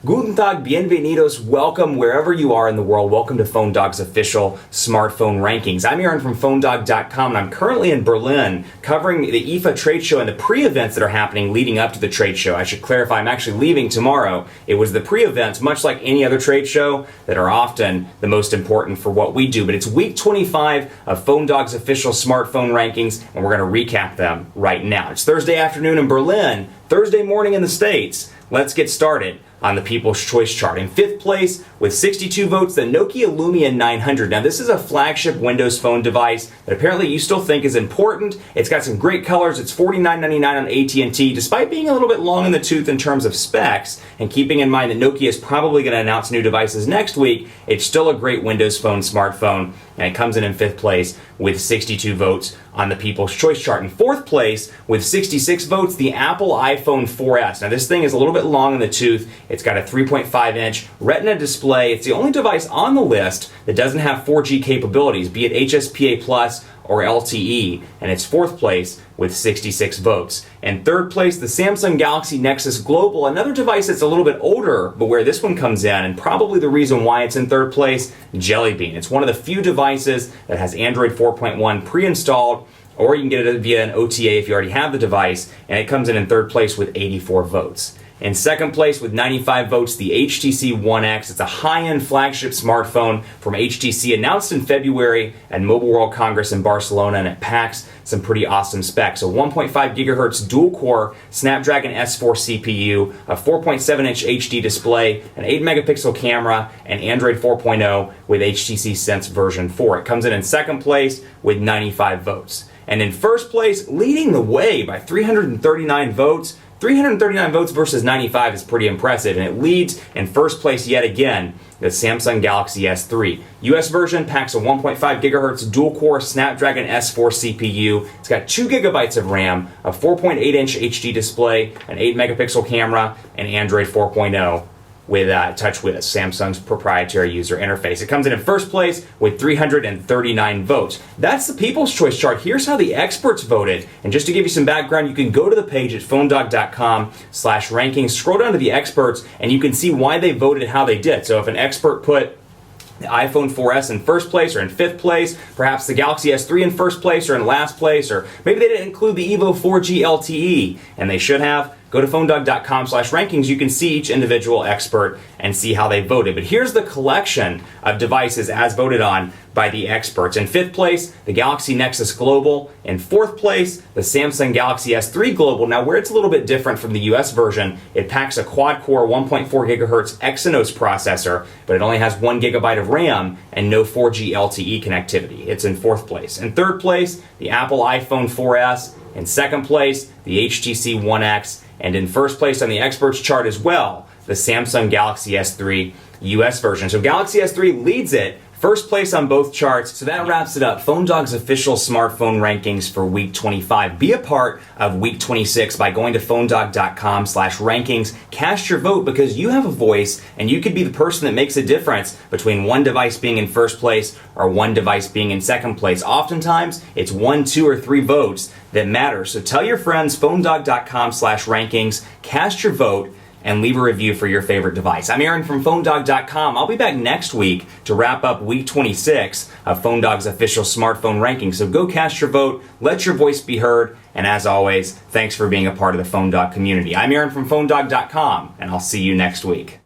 Guten Tag, bienvenidos, welcome wherever you are in the world. Welcome to PhoneDog's official smartphone rankings. I'm Aaron from PhoneDog.com, and I'm currently in Berlin covering the IFA trade show and the pre-events that are happening leading up to the trade show. I should clarify, I'm actually leaving tomorrow. It was the pre-events, much like any other trade show, that are often the most important for what we do. But it's week 25 of PhoneDog's official smartphone rankings, and we're going to recap them right now. It's Thursday afternoon in Berlin, Thursday morning in the States. Let's get started on the People's Choice chart. In fifth place, with 62 votes, the Nokia Lumia 900. Now, this is a flagship Windows Phone device that apparently you still think is important. It's got some great colors. It's $49.99 on AT&T, despite being a little bit long in the tooth in terms of specs. And keeping in mind that Nokia is probably going to announce new devices next week, it's still a great Windows Phone smartphone. And it comes in fifth place with 62 votes on the People's Choice chart. In fourth place, with 66 votes, the Apple iPhone 4S. Now, this thing is a little bit long in the tooth. It's got a 3.5-inch Retina display. It's the only device on the list that doesn't have 4G capabilities, be it HSPA Plus or LTE, and it's fourth place with 66 votes. And third place, the Samsung Galaxy Nexus Global, another device that's a little bit older, but where this one comes in, and probably the reason why it's in third place, Jelly Bean. It's one of the few devices that has Android 4.1 pre-installed, or you can get it via an OTA if you already have the device, and it comes in third place with 84 votes. In second place with 95 votes, the HTC One X. It's a high-end flagship smartphone from HTC, announced in February at Mobile World Congress in Barcelona, and it packs some pretty awesome specs. A 1.5 gigahertz dual-core Snapdragon S4 CPU, a 4.7-inch HD display, an 8-megapixel camera, and Android 4.0 with HTC Sense version 4. It comes in second place with 95 votes. And in first place, leading the way by 339 votes, 339 votes versus 95 is pretty impressive, and it leads in first place yet again, the Samsung Galaxy S3. US version packs a 1.5 gigahertz dual-core Snapdragon S4 CPU. It's got 2 gigabytes of RAM, a 4.8-inch HD display, an 8-megapixel camera, and Android 4.0 with TouchWiz, Samsung's proprietary user interface. It comes in first place with 339 votes. That's the People's Choice chart. Here's how the experts voted. And just to give you some background, you can go to the page at PhoneDog.com/rankings, scroll down to the experts, and you can see why they voted how they did. So if an expert put the iPhone 4S in first place or in fifth place, perhaps the Galaxy S3 in first place or in last place, or maybe they didn't include the Evo 4G LTE, and they should have. Go to PhoneDog.com/rankings. You can see each individual expert and see how they voted. But here's the collection of devices as voted on by the experts. In fifth place, the Galaxy Nexus Global. In fourth place, the Samsung Galaxy S3 Global. Now, where it's a little bit different from the US version, it packs a quad-core 1.4 gigahertz Exynos processor, but it only has 1 gigabyte of RAM and no 4G LTE connectivity. It's in fourth place. In third place, the Apple iPhone 4S. In second place, the HTC One X. And in first place on the experts chart as well, the Samsung Galaxy S3 US version. So Galaxy S3 leads it, first place on both charts. So that wraps it up. PhoneDog's official smartphone rankings for week 25. Be a part of week 26 by going to PhoneDog.com/rankings. Cast your vote because you have a voice and you could be the person that makes a difference between one device being in first place or one device being in second place. Oftentimes, it's 1, 2, or 3 votes that matter. So tell your friends, PhoneDog.com/rankings, cast your vote, and leave a review for your favorite device. I'm Aaron from PhoneDog.com. I'll be back next week to wrap up week 26 of PhoneDog's official smartphone ranking. So go cast your vote, let your voice be heard, and as always, thanks for being a part of the PhoneDog community. I'm Aaron from PhoneDog.com, and I'll see you next week.